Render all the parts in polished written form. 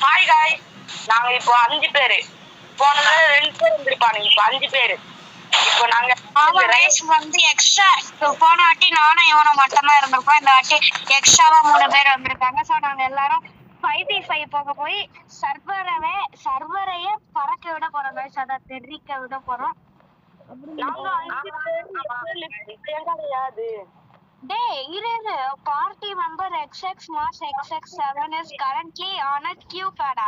Hi காய், நாங்க இப்போ 5 பேரு. போனதுல 2 பேர் வந்திருப்பானுங்க. இப்போ 5 பேரு. இப்போ நாங்க ரேஸ் வந்து எக்ஸ்ட்ரா. போன வாட்டி நானும் இவனும் மட்டும்தான் இருந்திருக்கோம். இந்த வாட்டி எக்ஸ்ட்ராவா 3 பேர் வந்திருக்காங்க. ஸோ நாங்க எல்லாரும் 5v5 போக போய் சர்வரையே பறக்க விட போறோம். கைஸ் அதை தெரிவிக்க விட போறோம். Party member XX Mars XX7 is currently on a queue pad.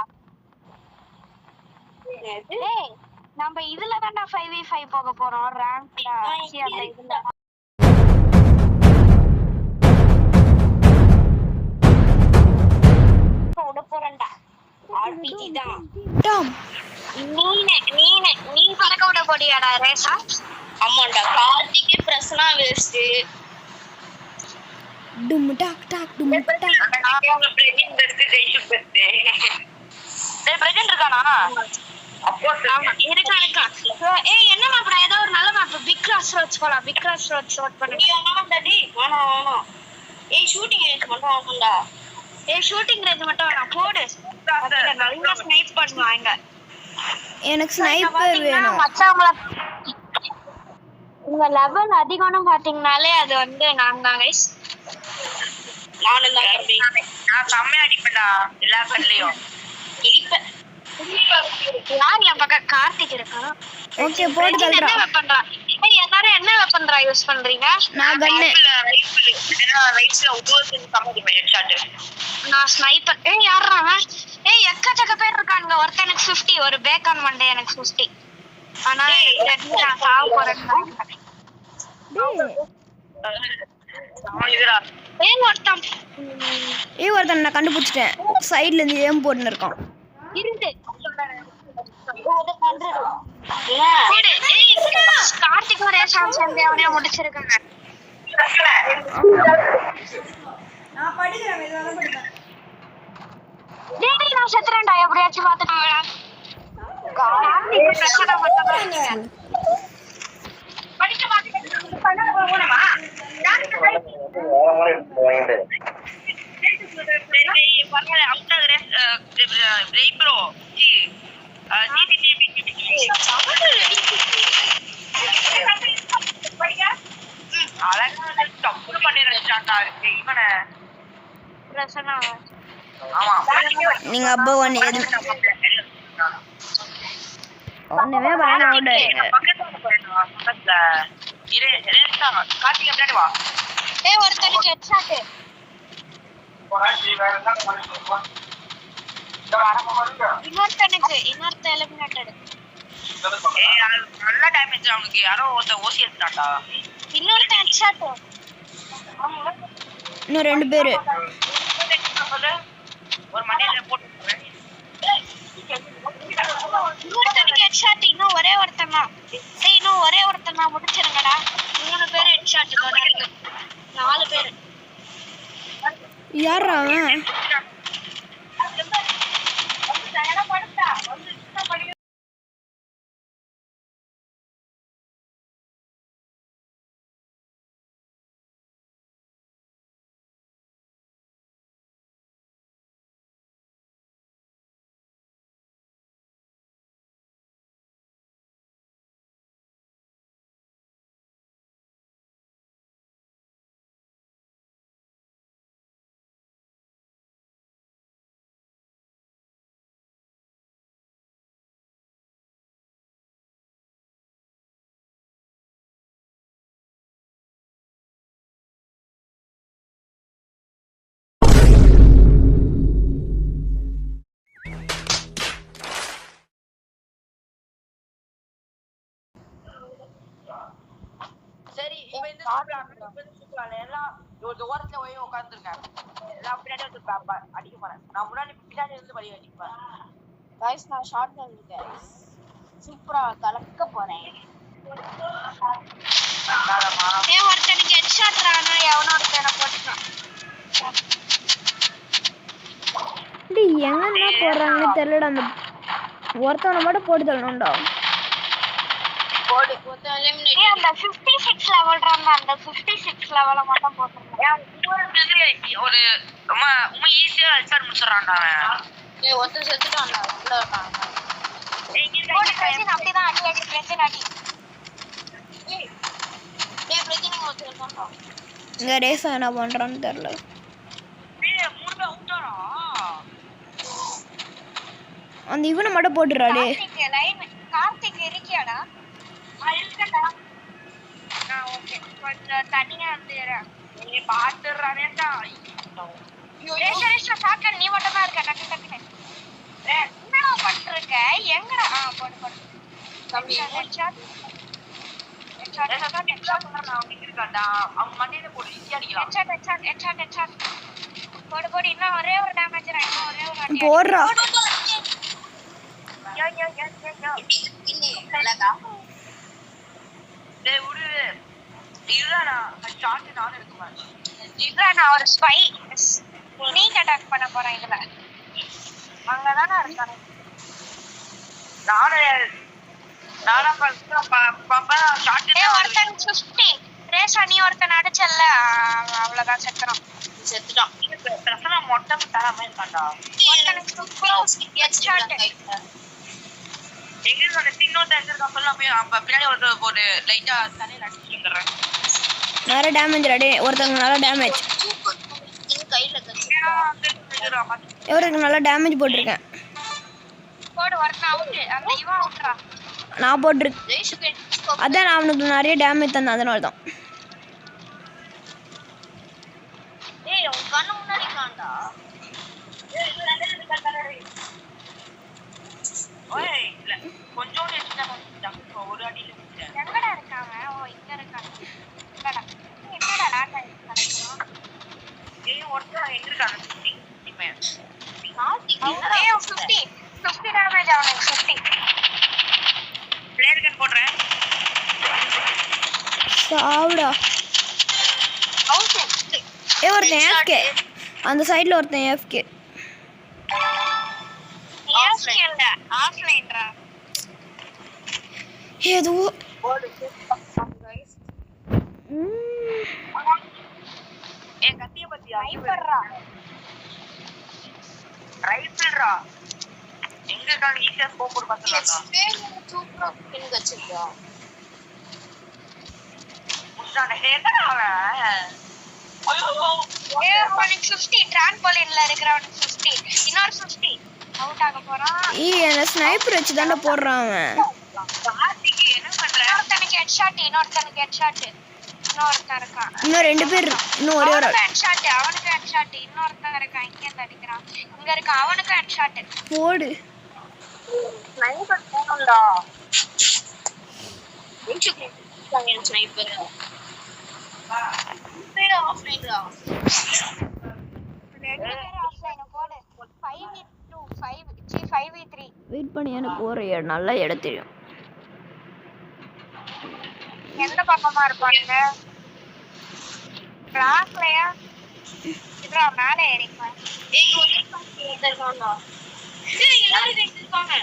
டேய் நம்ம இதுல தான்டா 5v5 போக போறோம். ரேங்க்ல அந்த இதுல போட போறேன்டா. RPG தான். டம் நீ பறக்க விட போறியாடா ரேஸா? ஆமாடா. கார்த்திகே பிரசனா வேஸ்ட். டும் டாக் டாக் டும் டாக். அவங்க பிரஜன் எடுத்து ஜெயிச்சு போச்சு. டேய் பிரஜன் இருக்கானா? அப்போ இருக்கா. ஏய் என்ன மேப்டா? ஏதோ ஒரு நல்ல மேப். பிக் கிராஸ் ரோட்ஸ் போலாம். பிக் கிராஸ் ரோட்ஸ் ஷாட் பண்ணுங்க. ஆமாடா. வேணாம். ஏய் ஷூட்டிங் ரேஞ்ச் மட்டும் ஆகும்டா. ஏய் ஷூட்டிங் ரேஞ்ச் மட்டும் வேணாம். போடு. நல்லா ஸ்னைப் பண்ணுவாங்க. எனக்கு ஸ்னைப்பர் வேணும். மச்சாங்கள உங்க லெவல் அதிகம்னு பாத்தீங்கனாலே அது வந்து நான் தான் गाइस. நானும் தான் தம்பி. நான் செம்ம அடிப்பேன்டா எல்லா பல்லையும். யார் என் பக்கம் கார்த்திக் இருக்கான். ஓகே போடு தல்றா. என்ன வெப்பன்டா? ஏய் எல்லாரும் என்ன வெப்பன்டா யூஸ் பண்றீங்க? நான் கன்னு. ரைஃபிள். ஏன்னா ரைட்ஸ்ல உபோசன் சம்மதி ஹெட் ஷாட். நான் ஸ்னைப்பர். ஏய் யாரா அவன்? ஏய் எக்கச்சக்க பேர் இருக்காங்க. ஒருத்தன் எனக்கு 50, ஒரு பேக்கான் மண்டே எனக்கு 50. ஆனா நான் சாவ போறேன். ஏய் ஒருத்தன் நான் கண்டுபிடிச்சிட்டேன். சைடுல இருந்து ஏம் போட்டுன்னு இருக்கான். இருந்து கார்த்திக் ஒரே சான்ஸ் வந்து அவனே முடிச்சிருக்காங்க. நான் படிக்கிறேன். மெதுவா படிக்கிறேன். டேய் நான் செத்துறேன்டா. எப்படியாச்சும் பாத்துக்கோங்க. கார்த்திக் பிரச்சனை மட்டும் படிக்க மாட்டேங்க. பண்ண போணுமா? நீங்க அப்பா ஒண்ணு ஒண்ணுமே பண்ண மாட்டீங்க. ஏய் ஒருத்தனுக்கு ஹெட்ஷாட். இன்னொருத்த எலிமினேட்டட். ஏய் நல்ல டேமேஜ் அவனுக்கு. யாரோ ஒருத்த ஓசி எடுத்தான்டா. இன்னொருத்த ஹெட்ஷாட். இன்னும் 2 பேரு. ஒரு மண்டையில போட்டு இன்னொருத்தனுக்கு ஹெட்ஷாட். இன்னும் ஒரே ஒருத்தன் தான். ஏய் இன்னும் ஒரே ஒருத்தன் தான். முடிச்சிருங்கடா. 3 பேர் ஹெட்ஷாட். 4 பேர். யாரா அவன்? சரி இப்போ இந்த சூப்பர் எல்லாம் ஒரு ஓரத்துல போய் உட்கார்ந்துருக்கேன். எல்லாம் பின்னாடி வந்து அடிக்க போறேன். நான் முன்னாடி பின்னாடி இருந்து படி அடிப்பேன். गाइस நான் ஷாட் பண்ணிட்டேன். சூப்பரா கலக்க போறேன். ஏய் ஒருத்தனுக்கு ஹெட்ஷாட் ரானா எவனோ ஒருத்தனை போட்டுட்டான். டேய் எங்க போறாங்கன்னு தெரியலடா. அந்த ஒருத்தனை மட்டும் போட்டு தள்ளணும்டா. போடு போட்டு எலிமினேட். ஏய் அந்த 56 லெவல் ரானா அந்த 56 லெவல மட்டும் போட்டுறேன். ஒரு ரொம்ப ஈஸியா ஹெட்ஷாட் முடிச்சறான்டா அவன். ஏய் ஒருத்தன் செத்துட்டான்டா உள்ள இருக்கான் ஏய் இங்க போடு பிரச்சனை அப்படிதான் அடி அடி பிரச்சனை அடி ஏய் பிரச்சனை ஒருத்தன் இருக்கான்டா இங்க ரேஸ் என்ன பண்றான்னு தெரியல. ஏய் மூணு பேர் அவுட்டாரா அந்த இவனை மட்டும் போட்டுறா டே. கார்த்திக் இருக்கியாடா? இருக்கடா. ஓகே கொஞ்சம் தனியா இருந்துறா. நீ பாத்துறானேடா. ரேஷா சாக்கன் நீ மட்டும் தான் இருக்க. டக்கு டக்கு. என்னடா பண்றீங்க? எங்கடா? போடு. தம்பி ஹெட்ஷாட். அவன் இருக்கான்டா. அவன் மண்டையில போடு ஈஸியா அடிக்கலாம். ஹெட்ஷாட். போடு இன்னும் ஒரே ஒரு டேமேஜ் இன்னும் ஒரே ஒரு அடி. போடுறா. யோ இல்லடா. டேய் உடு. இதுதானா ஷாட் நான் எடுக்குறேன். இதுதான் நான் ஒரு ஸ்பை ஸ்னீக் அட்டாக் பண்ண போறேன் இதுல. அங்கதானே இருக்கானே. நானா பாப்பா ஷாட் ஒருத்தன் 50 ரேஷா நீ ஒருத்தன் அடிச்சல்ல அவ்வளவுதான் செத்துட்டான். பிரசனா மொட்டை தராம இருக்கான்டா. எங்க சொன்ன சிக்னல் டென்சர் கப்பல்லாம் போய் பின்னாடி ஒரு லைட்டா தரையில அடிச்சுக்கிறேன். நிறைய டேமேஜ் டே. ஒருத்தங்க நல்ல டேமேஜ். கையில இவருக்கு நல்ல டேமேஜ் போட்டிருக்கேன். போடு ஒருத்தன் அவுட். அந்த இவன் அவுட்ரா. நான் போட்டிருக்கேன். அதான் நான் அவனுக்கு நிறைய டேமேஜ் தந்தேன் அதனால தான். ஏய் உன் கண்ணு முன்னாடி காண்டா. ஏய் இல்ல ஓய் இல்ல கொஞ்சம் நேரத்துல ஒரு அடியில எங்கடா இருக்காங்க? இங்க இருக்காங்க. என்னடா லாக் ஆயிடுச்சு. ஏய் ஒருத்தன் எங்க இருக்காங்க? டீம்மேட். ஏய் 50 டேமேஜ் அவனுக்கு 50. பிளேயர் கன் போடுறேன். சாவுடா. அவுட். ஒருத்தன் AFK. அந்த சைடுல ஒருத்தன் AFK. ஆஃப்லைன்ரா. ஏதோ போடு गाइस. ஏ கத்திய பத்தியா? ஸ்னைப்பர்ரா. ரைஃபிள்ரா. எங்க இருக்காங்க? ஈஸியா ஸ்கோப் போட்டு பாத்துறாங்க. சூப்பரா பின் வச்சிருக்கா. முஸ்டான ஹேட்டா அவன். ஏய் அவனுக்கு 50 ட்ராம்போலின்ல இருக்கிறவனுக்கு 50. இன்னொரு 50 அவுட் ஆக போறான். என்ன ஸ்னைப்பர் வச்சு தான்டா போடுறான் அவன். கார்த்திக் என்ன பண்ற? இன்னொருத்தனுக்கு ஹெட்ஷாட். இன்னொருத்தன் இருக்கான். இன்னும் 2 பேர். இன்னும் ஒரே ஒரு ஹெட்ஷாட். அவனுக்கு ஹெட்ஷாட். இன்னொருத்தன் இருக்கான். இங்க இருந்து அடிக்கிறான். இங்க இருக்க அவனுக்கு ஹெட்ஷாட். போடு. ஸ்னைப்பர் போணும்டா. என்சுக்கு ஸ்னைப்பர். பேர் ஆஃப்லைன்டா. ரெண்டு பேர் ஆஃப்லைன் போடு. 5v2 5v3. வெயிட் பண்ணி எனக்கு ஒரு நல்ல இடம் தெரியும். எந்த பக்கமா இருப்பாங்க? கிளாஸ்லயா? இதுல மேல ஏறிப்பான். ஏய் ஒருத்தர் இருக்கான்டா. ஏய் எல்லாரும் இருக்காங்க.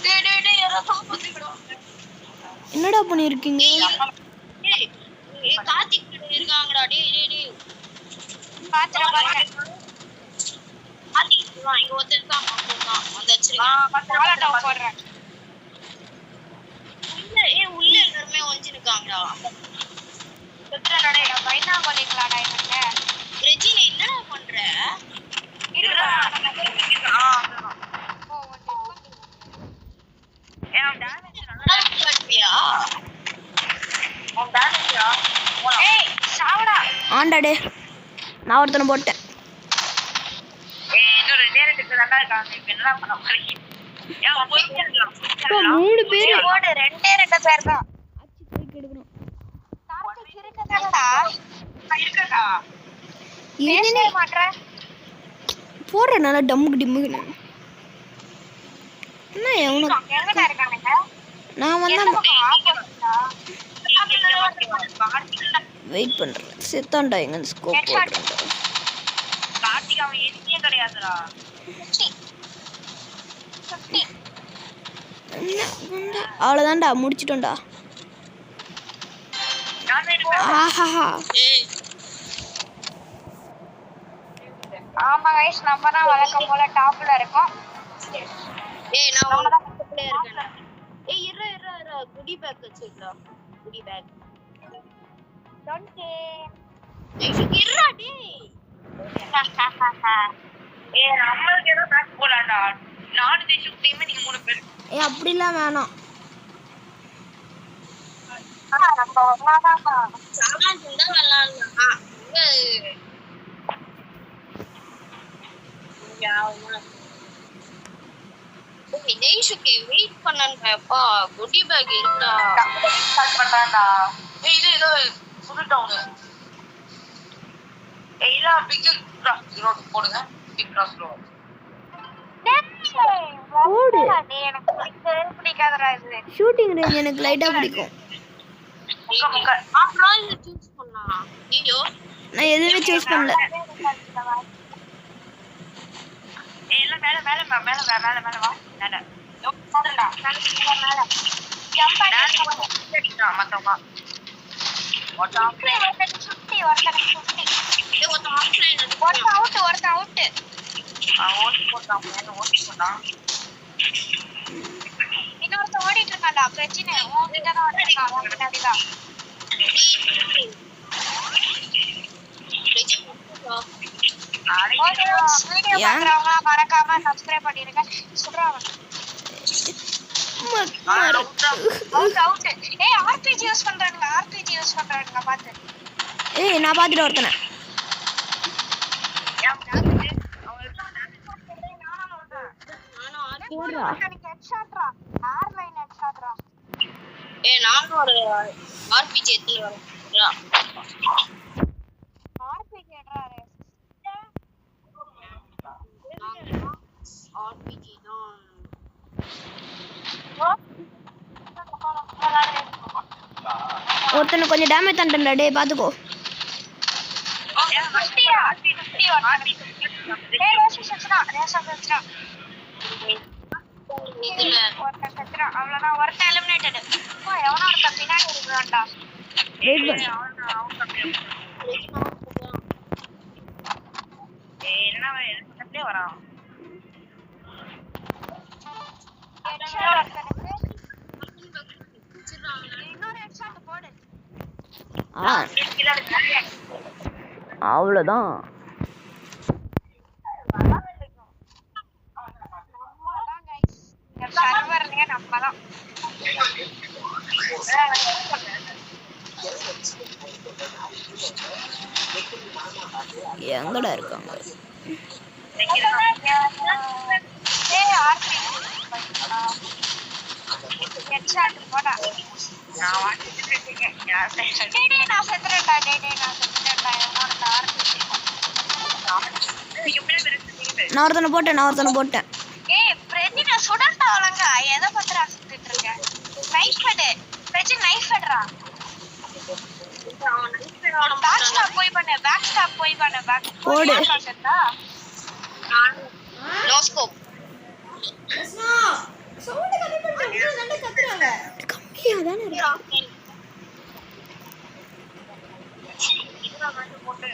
டேய் யாரோ சாப்பிடுறா. என்னடா பண்ணிருக்கீங்க? ஏய் கார்த்திக் இருக்காங்கடா. டேய் பாத்துறா. கார்த்திக் இங்க ஒருத்தர் இருக்கான். அந்த வச்சிருக்கான். வாலட் போடுறேன். உள்ள எல்லாருமே ஒளிஞ்சிருக்காங்கடா. சுற்றடா பைனாகோலிங்களாடா இவங்க. ரெஜினா என்னடா பண்ற? இருடா. ஏன் டேமேஜ் நல்லா இருக்கியா? உன் டேமேஜா? ஏய் சாவடா. ஆண்டாடே. நான் ஒருத்தனை போட்டேன். ஏய் இன்னும் ரெண்டு நல்லா இருக்காங்க. இப்போ என்ன பண்ண போறீங்க? ஏன் போயிடலாம். 3 பேர். போடு. ரெண்டு பேர் தான். அச்சி போய் எடுக்கணும். கார்த்திக் இருக்கடா. இருக்கடா. இருந்தே மாட்ற. போடுற நல்லா டம்முக்கு டிம்முக்கு. என்ன உனக்கு எங்கடா இருக்கானுங்க? நான் வந்தா ஆப்போசிட்டா. வெயிட் பண்றேன். செத்தான்டா எங்க ஸ்கோப் போடுறேன். கார்த்திக் அவன் எதுமே கிடையாதுடா. 50 அவ்வளோதான்டா முடிச்சிட்டோம்டா. ஆஹா ஏய் ஆமா गाइस நம்ம தான் வழக்கம் போல டாப்ல இருக்கோம். ஏய் நான் நம்ம தான் உள்ளே இருக்கேன். ஏய் இரு குடி பேக் வச்சிருடா. குடி பேக். டோன்ட் ஏய் இருடா டேய். நம்மளுக்கு ஏதோ பேக் போலாம்டா. 4 தேசம் டீம் நீங்க 3 பேர். அப்படிலாம் வேணாம். நம்ம வாடா. சாமான் இருந்தா விளையாடலாம். டேய்ஷுக்கு வெயிட் பண்ணங்கப்பா. குடி பேக் இருக்கா? ஸ்டார்ட் பண்றான்டா. ஏய் இது ஏதோ சுடுடவுன். ஏய் இல்ல பிக் கிராஸ் ரோட் போடுங்க. Big cross road. ஓடு. எனக்கு பிடிக்காதடா இது. ஷூட்டிங் ரேஞ்ச் எனக்கு லைட்டா பிடிக்கும். முக்க அப்புறம் இது சூஸ் பண்ணா. ஐயோ நான் எதுவுமே சூஸ் பண்ணல. ஏய் இல்ல மேல வா. மேல. போடுடா. மேல ஜம்ப் அடிடா மத்தமா. வாட் ஆஃப் ஒருத்தனுக்கு 50 ஒருத்தனுக்கு 50. இது ஒரு ஆஃப்லைன் ஒருத்தன் அவுட் ஓட்டு போட்டான். இன்னொருத்தன் ஓடிட்டு இருக்கான்டா. பிரச்சனை உன்கிட்ட தான் ஓடிருக்கான். உன்கிட்ட தான். வீடியோ பாக்குறவங்க மறக்காம சப்ஸ்கிரைப் பண்ணிருங்க. சொல்றாங்க அவுட். ஏய் ஆர்பிஜி யூஸ் பண்றானுங்க பாத்து. ஏய் நான் பாத்துட்டு ஒருத்தனை. போடுறா. ஏய் நான் ஒரு ஆர்பிஜி எடுத்து வரேன். ஆர்பிஜி தான். ஒருத்தனை கொஞ்சம் டேமேஜ் தண்டா டேய் பாத்துக்கோ. அவ்வளவுதான் ஒருத்தன் எலிமினேட்டட். எவனோ ஒருத்தன் பின்னாடி இருக்கிறான்டா. வெயிட் பண்ணு. வரான். இன்னொரு ஹெட்ஷாட் போடு. அவ்வளோதான். சர்வர்லயே நம்ம தான். எங்கடா இருக்காங்க? ஹெட்ஷாட் போடா. நான் வாங்கிட்டு இருக்கேன். நான் செத்துறேன்டா. என்னோட ஆர்பிஜி. நான் ஒருத்தனை போட்டேன். ஏய் பிரஜினா சுடண்டா அவளங்க. எதை பத்திரா சுத்திட்டு இருக்க? நைஃப் எடு. பிரஜி நைஃப் எடுறா. பேக் ஸ்டாப் போய் பண்ணு. பேக் போடு. செத்தா. No scope. கம்மியா தானே இருக்கு. போட்டு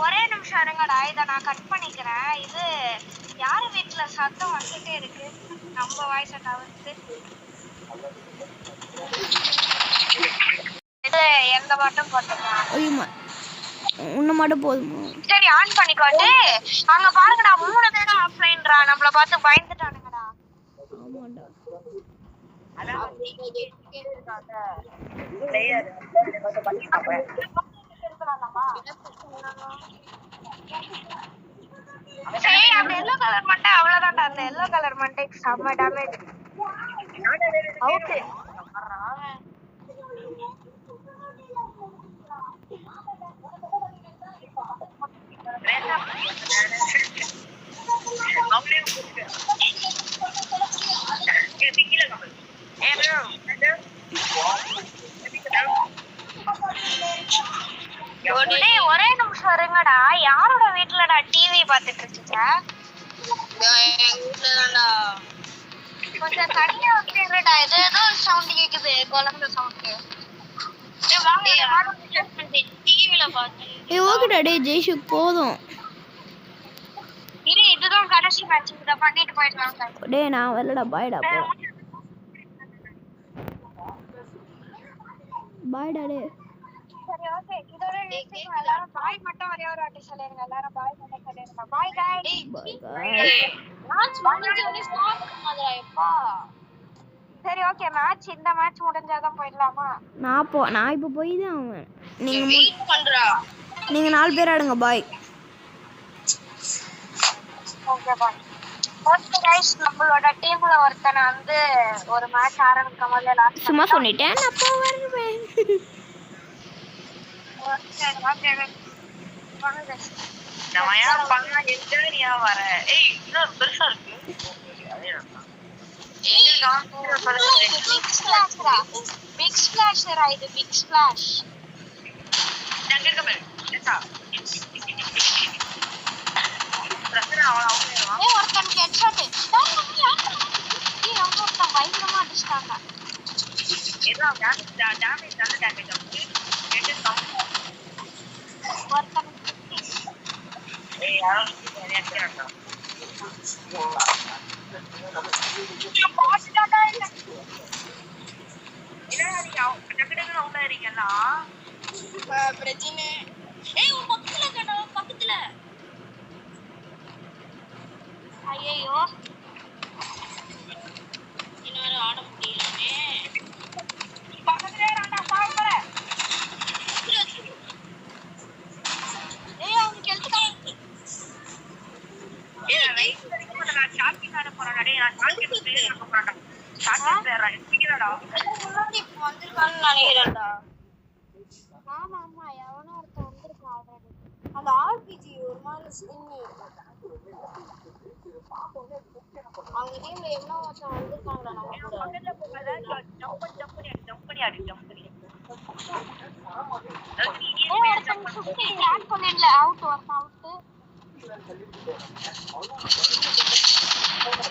ஒரே நிமிஷம் இருங்கடா. இதை நான் கட் பண்ணிக்கிறேன். இது யாரு வீட்டுல சத்தம் வந்துட்டே இருக்கு. நம்ம வாய்ஸ தவிர்த்து இது எந்த மட்டும் போட்டுக்கலாம். ஐயோ உன்ன மட்டும் போதுமா? சரி ஆன் பண்ணிக்கோட்டு. அங்க பாருங்கடா 3 பேர் ஆஃப்லைன்டா. நம்மள பார்த்து பயந்துட்டானுங்கடா. ஆமாடா. சரி அந்த எல்லோ கலர் மட்டும் அவ்வளவுதான்டா. அந்த எல்லோ கலர் மட்டும் செம்ம டேமேஜ். அவுட். ஒரே நிமிஷம் இருங்கடா. யாரோட வீட்டுலடா டிவி பாத்துட்டு இருக்கீங்க? எங்க வீட்ல தான்டா. கொஞ்சம் தனியா வந்து இருடா. ஏதோ சவுண்ட் கேக்குது, குழந்தை சவுண்ட். டிவில பார்த்தேன். ஓகேடா டே ஜெய்ஷு போதும். இரு, இதுதான் கடைசி மேட்ச். இத பண்ணிட்டு போயிடலாம். டே நான் வரலடா, பாய்டா போ. பாய்டா டே. சரி ஓகே, இதோட நிறுத்திக்கலாம். எல்லாரும் பாய் மட்டும் ஒரே ஒரு வாட்டி சொல்லிருங்க. எல்லாரும் பாய் மட்டும் சொல்லிருங்க. பாய் गाइस. பாய் गाइस. மேட்ச் முடிஞ்சோனே ஸ்டார்ட் பண்ணாதடா எப்பா. சரி ஓகே, மேட்ச் இந்த மேட்ச் முடிஞ்சாதான் போயிடலாமா? நான் இப்போ போய் தான் ஆவேன். நீங்க வெயிட் பண்றா. நீங்க 4 பேர் ஆடுங்க. Bye. Okay bye. Okay guys, நம்மளோட டீம்ல ஒருத்தன வந்து ஒரு மேட்ச் ஆரம்பிக்கும் போதே லாஸ்ட் சும்மா சொல்லிட்டேன். நான் அப்போ வருவேன். Okay okay. வாங்க. நான் யார பண்ணா எங்கறியா வர? ஏய் இன்னொரு பெருசா இருக்கு. பிக் ஸ்பிளாஷ்ரா இது. பிக் ஸ்பிளாஷ் நான் கேட்க பாரு. ஏசா பிரச்சனை அவன் ஒருத்தன் ஹெட்ஷாட். அவங்க ஒருத்தன் பயங்கரமா அடிச்சிட்டாங்க. ஏதோ டேமேஜ் நல்ல டேமேஜ் ஆகுது. கேட்டு சவுண்ட் ஒருத்தன் ஏய் யாரோ சரியா கேட்டா பிரஜினே. ஏய் உன் பக்கத்துல இருக்கடா, பக்கத்துல. ஐயோ இன்னொரு ஆட முடியலனே. பக்கத்துலயே ராண்டா பாக்கற. ஏய் அவங்க கெல்த்துக்காங்க. ஏய் ரைட் வரைக்கும் நான் ஷாப்பிங் ஆட போறேன். டேய் நான் ஷாப்பிங் பேர் போறேன்டா. ஷாப்பிங் பேர் இருக்கீங்கடா. இப்போ வந்திருக்கான்னு நினைக்கிறேன்டா. ஆமா ஆமா, எவனோ ஒருத்தன் வந்திருக்கான் ஆல்ரெடி. அந்த ஆர்பிஜி ஒரு மாதிரி ஸ்கின்னி. அவங்க டீம்ல எவ்வளோ வருஷம் வந்திருக்காங்கடா நம்ம கூட. பக்கத்துல போகாத. ஜம்ப் பண்ணி ஆடு. ஒருத்தன் 50 கிராக் பண்ணிடல. அவுட், ஒருத்தன் அவுட்.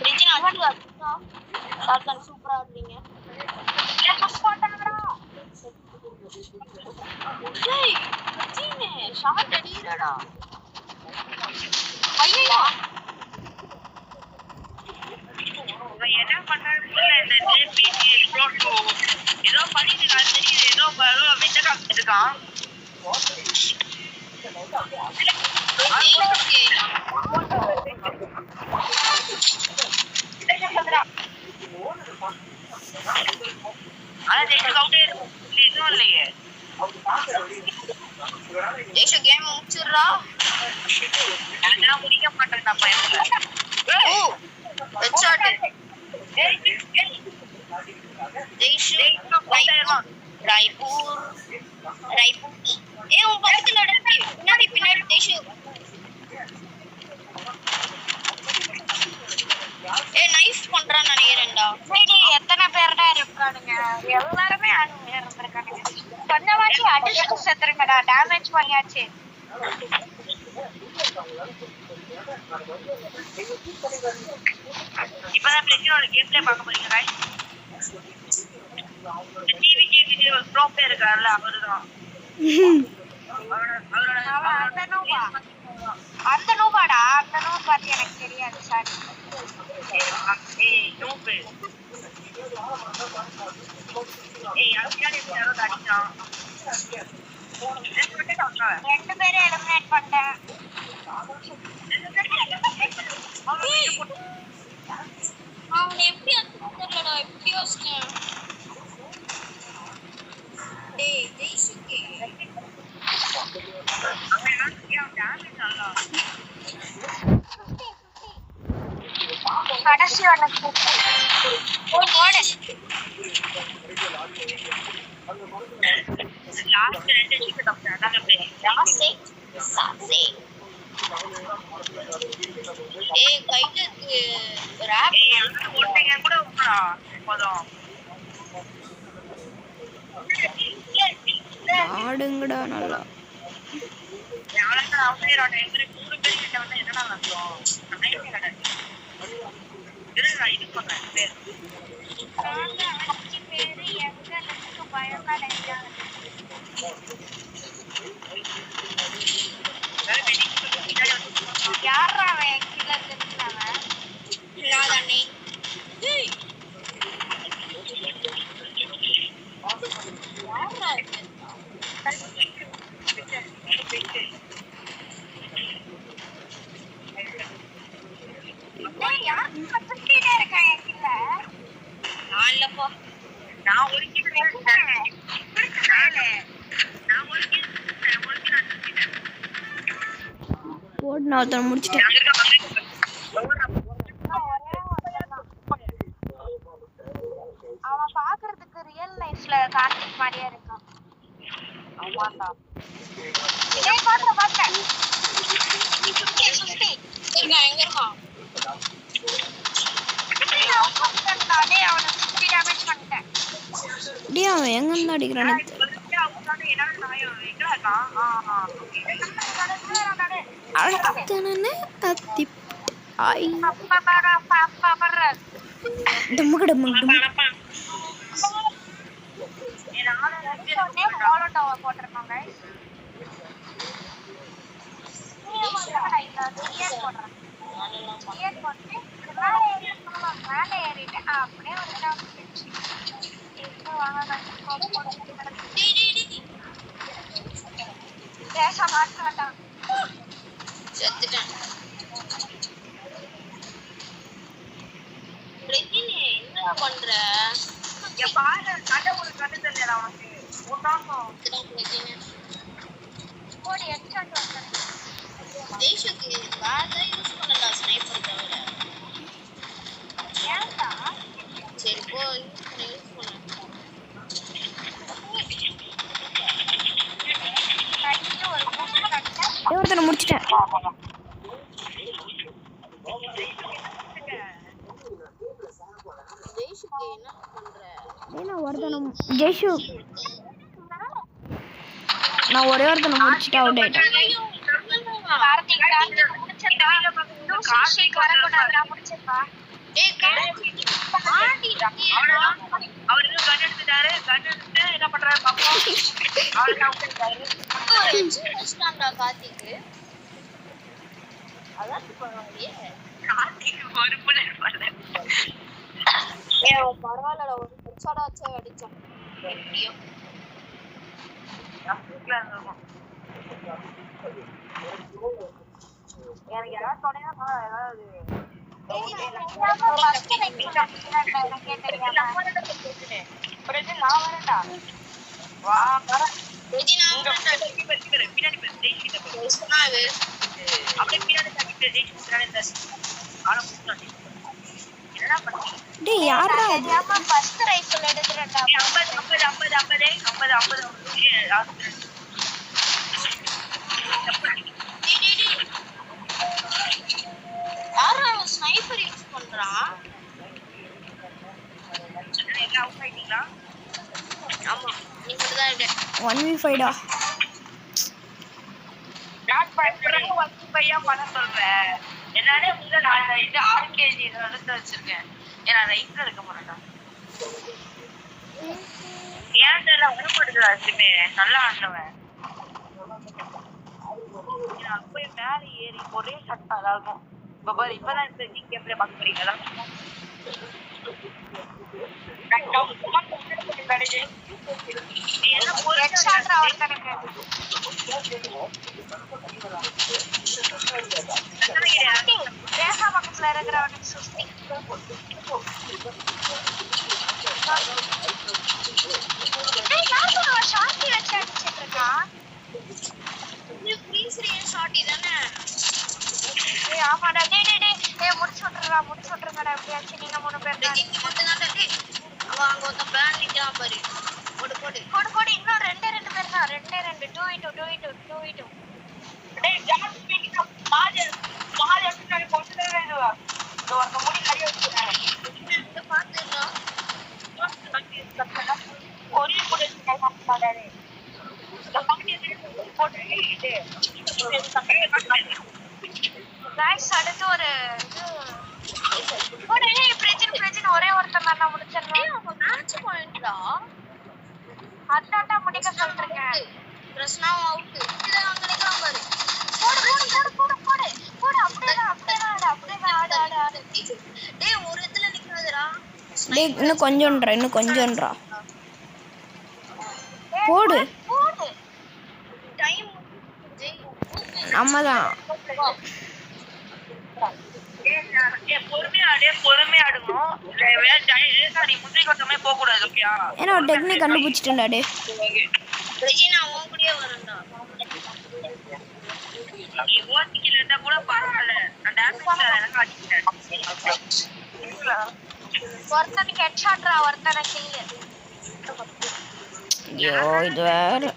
பிரஜினா அடிடா. சாத்தன் சூப்பரா ஆடுறீங்க. ஏய் பிரஜினே ஷாட் அடிடா. ஐயோ இவன் என்ன பண்றான்னு புரியல. இந்த ஜேபிஜி ப்ரோட்டோ ஏதோ பண்ணிட்டு இருக்கான். தெரியுது ஏதோ விட்ட காமிச்சிட்டு இருக்கான். ஆனா ஜெயிச்சு அவுட்டே இன்னும் இல்லையே. ஜெய்ஷு கேம் முடிச்சிடுறா. நான் முடிக்க மாட்டேன். நான் பயத்துல ஓ ஹெட்ஷாட். ஜெய்ஷு ராய்பூர். ஏய் உன் பக்கத்துல பின்னாடி ஜெய்ஷு. ஏய் நைஸ் பண்றான்னு நினைக்கிறேன்டா. டேய் எத்தனை பேர்டா இருக்கானுங்க? எல்லாருமே ஆளுங்க இருந்திருக்கானுங்க. கொஞ்சமாச்சு அடிச்சு செத்துருங்கடா. டேமேஜ் பண்ணியாச்சு. இப்பதான் பிரச்சனை கேம் பிளே பார்க்க போறீங்க guys. டிவி கேபிஜி ஒரு ப்ரோ பிளேயர் இருக்கார்ல அவர்தான். அந்த நூபாடா. அந்த நூப் பத்தி எனக்கு தெரியாது. சாரி. ஏய் நூபு. ஏய் யாரோ அடிச்சான். 2 பேரை எலிமினேட் பண்ணிட்டேன். அவனை எப்படி அடிச்சறலடா. எப்படி யோசிச்சேன். டேய் ஜெய்ஷுக்கு கடைசி ஒன்று ஓடு. லாஸ்ட் 2 ஷீட் தப்பிச்சேன். அதான் சாசே. ஏய் கைட்டுக்கு ராப். ஏய் ஓட்டேங்க கூட உட்றா போதும். ஆடுங்கடா நல்லா. அவசரம் அவசரம் எங்களுக்கு 3 பேர் கிட்ட வந்து என்னடா நடக்கும்? நைட் கடை நான் இது பண்றேன் பேர் நாங்க 5 பேரு எங்க நிக்கு பயங்கடையா யாரா அவன் கீழ நிக்குறான் நான் தானே யாரா நான் ஒரு போட்டு நான் ஒருத்தனை முடிச்சிட்டேன். அவன் பாக்குறதுக்கு ரியல் லைஃப்ல கார்த்திக் மாதிரியே இருக்கான். ஆமாடா. டேய் பாத்து. எங்க இருக்கான்? டேய் அவனுக்கு 50 டேமேஜ் பண்ணிட்டேன். டேய் அவன் எங்க இருந்து அடிக்கிறானே அடுத்தனே அத்தி ஐ டம்மு டம்மு போட்டிருக்காங்க. மேலே ஏறிட்டேன் அப்படியே பேச மாட்டான் செத்துட்டேன். என்ன பண்ற பாரு கடவுள் கண்டு தெரியல அவனுக்கு ஓடி எக்ஸ்ட்ராட் வந்து தேஷுக்கு வேற யூஸ் பண்ணலாம் ஸ்னைப்பர் தவிர ஏன்டா சரி போ யூஸ் பண்ணு ஒருத்தனை முடிச்சிட்டேன். ஜெய்ஷுக்கு என்ன பண்ற? நான் ஒருத்தனை ஜெய்ஷு நான் ஒரே ஒருத்தனை முடிச்சிட்டு அவுட் ஆயிட்டேன். என்ன பண்றாரு பாப்போம். கார்த்திக்கு அதான் பரவாயில்ல ஒரு ஹெட்ஷாட் ஆச்சு அடிச்சான். எனக்கு யாராவது சொன்னா ஏதாவது நான் வரேன்டா வா வர டேய் யாரா அது? ஃபர்ஸ்ட் ரைஃபிள் எடுத்துறடா 50 யாரா அவன் ஸ்னைப்பர் யூஸ் பண்றான்? எல்லாம் அவுட் ஆயிட்டீங்களா? ஆமா நீ மட்டும் தான் இருக்க. 1v5 டா. நான் பண்றேன் 1v5 பண்ண சொல்றேன். என்னாலே முதல்ல நான் இது ஆர்கேஜி எடுத்து வச்சிருக்கேன். ஏன்னா ரைட்ல இருக்க மாட்டேன்டா. ஏன் தெரியல வரப்படுதுடா சிமே நல்லா ஆடுறவன். நான் போய் மேல ஏறி ஒரே சட்டா இருக்கும். இப்ப பாரு இப்பதான் இந்த நீங்க எப்படி பார்க்க போறீங்களா? என்ன ஒரு எக்ஸ்ட்ரா ஒருத்தனுக்கு தேசா பக்கத்துல இருக்கிறவனுக்கு சுத்தி ஷார்ட்டி வச்சு அடிச்சிட்டு இருக்கான். ஷார்ட்டி தானே? ஆமாடா முடிச்சு விட்டுருங்கடா எப்படியாச்சும் நீங்க 3 பேர் தான் மட்டும் தான் அவன் அங்க ஒருத்தன் பேன் நிக்கிறான் பாரு. போடு இன்னும் 2 பேர் தான் 2 2 டேய் ஜான் ஸ்பீக்கிங் பாதி எடுத்துட்டு போட்டுறவே இதுவா இந்த ஒரு முடி கறி வச்சிருக்காங்க இந்த பாத்துடா கொரி கூட மாட்டாரே இந்த பாதி போட்டு இது गाइस அடுத்து ஒரு இது போடு பிரச்சனை ஒரே ஒருத்தன் தான் முடிச்சிடலாம். அவன் மேட்ச் பாயிண்ட்டா. அதான்டா முடிக்க சொல்றீங்க. பிரஸ்னா அவுட். இல்ல அங்க நிக்கறான் பாரு. போடு அப்படியே ஆடு. டேய் ஒரு இடத்துல நிக்காதடா. டேய் இன்னும் கொஞ்சம்ன்றா போடு. டைம் நம்மதான் பொறுமையா ஆடுங்க. நீ முந்திரி கொட்டமே போக கூடாது. ஓகேயா? ஏன்னா ஒரு டெக்னிக் கண்டுபிடிச்சிட்டேன்டா டே. ரெஜினா உன் கூடயே வரேன்டா. நீ ஓட்டிக்கல இருந்தா கூட பரவாயில்ல. நான் டேமேஜ் எனக்கு அடிச்சிட்டேன். ஒருத்தனுக்கு ஹெட்ஷாட்ரா, ஒருத்தனை கில்லு. ஐயோ இது வேற.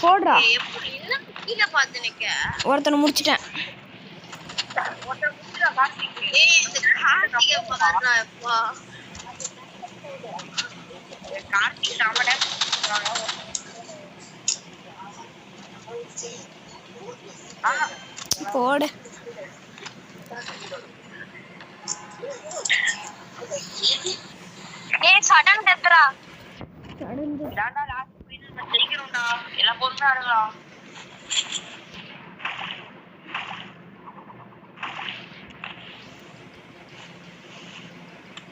போடுறா. கீழ பாத்து நிக்க. ஒருத்தனை முடிச்சிட்டேன். ஏய் இந்த கார்த்திகை பாருடா அப்பா. கார்த்திக் சாமடா போடு. ஏய் சடன் டெத்ரா. டாடா லாஸ்ட் ஃபைனல் மேட்ச் ஜெயிக்கணும்டா. எல்லாம் பொறுமையா ஆடுங்களா.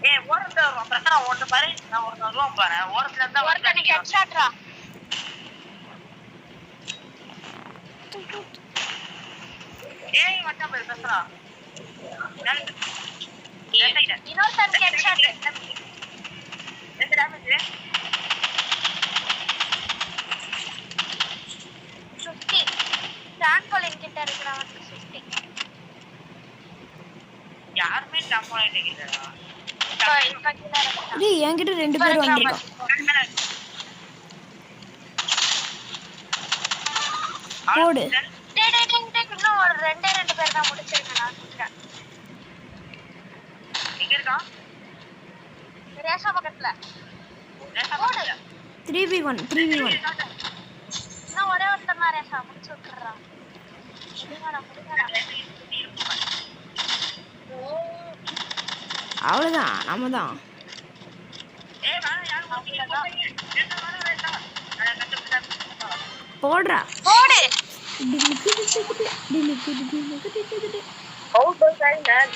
ஏய் ஓரத்துல வரும். பிரச்சனை ஓட்டு பாரு. நான் ஒரு ரூபா பாரு. ஓரத்துல இருந்தா ஒருத்தனுக்கு ஹெட்ஷாட்ரா. ஏய் வட்டா பாரு பிரச்சனை. இன்னொருத்தனுக்கு ஹெட்ஷாட். எந்த டேமேஜ்? 50. டாங்கோலின் கிட்ட இருக்கிறவன் 50. யாருமே டம்பாயிட்டே இல்லடா. இப்ப கீழ இறங்குறான். டேய் என்கிட்ட 2 பேர் வந்திருக்கான். போடு. டேய் இன்னும் ஒரு 2 பேர் தான் முடிச்சிருக்கேன் நான் சொல்றேன். எங்க இருக்கா? ரேஷா பக்கத்துல. போடு. 3v1. இன்னும் ஒரே ஒருத்தன் தான் ரேஷா முடிச்சு விட்டுறான். முடிங்கடா. அவ்வளவுதான் நம்மதான். ஏய் வாடா யார் ஓட்டிட்டா? என்ன வாடா ரேஷா. நான் கண்டுபிடிச்சேன். போடுறா. போடு.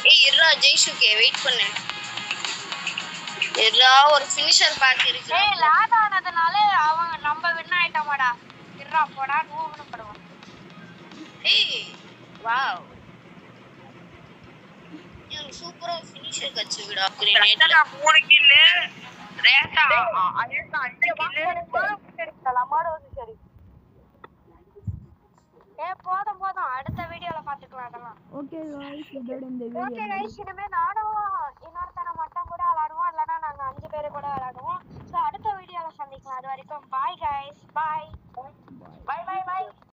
ஏய் இருடா ஜெய்சுகே வெயிட் பண்ணு. இருடா ஒரு ஃபினிஷர் பேக் இருக்கு. ஏய் லாக் ஆனதுனால அவங்க நம்ம வின் ஆயிட்டோமாடா. இருடா போடா நூவுன்னு படுவான். ஏய் வாவ். இது சூப்பரா ஃபினிஷர் கட்சி விடா. கிரேனேட்ல 3 கில். ரேஷா அயேசா 5 கில். எடுக்கலாம் மாடோஸ் சரி. போதும் அடுத்த வீடியோல பாத்துக்கலாம் அதெல்லாம். ஓகே गाइस இதோட இந்த வீடியோ. ஓகே गाइस இனிமே நானும் இன்னொருத்தன மட்டும் கூட விளையாடுவோம். இல்லனா நாங்க 5 பேர் கூட விளையாடுவோம். சோ அடுத்த வீடியோல சந்திக்கலாம். அது வரைக்கும் பை गाइस. பை.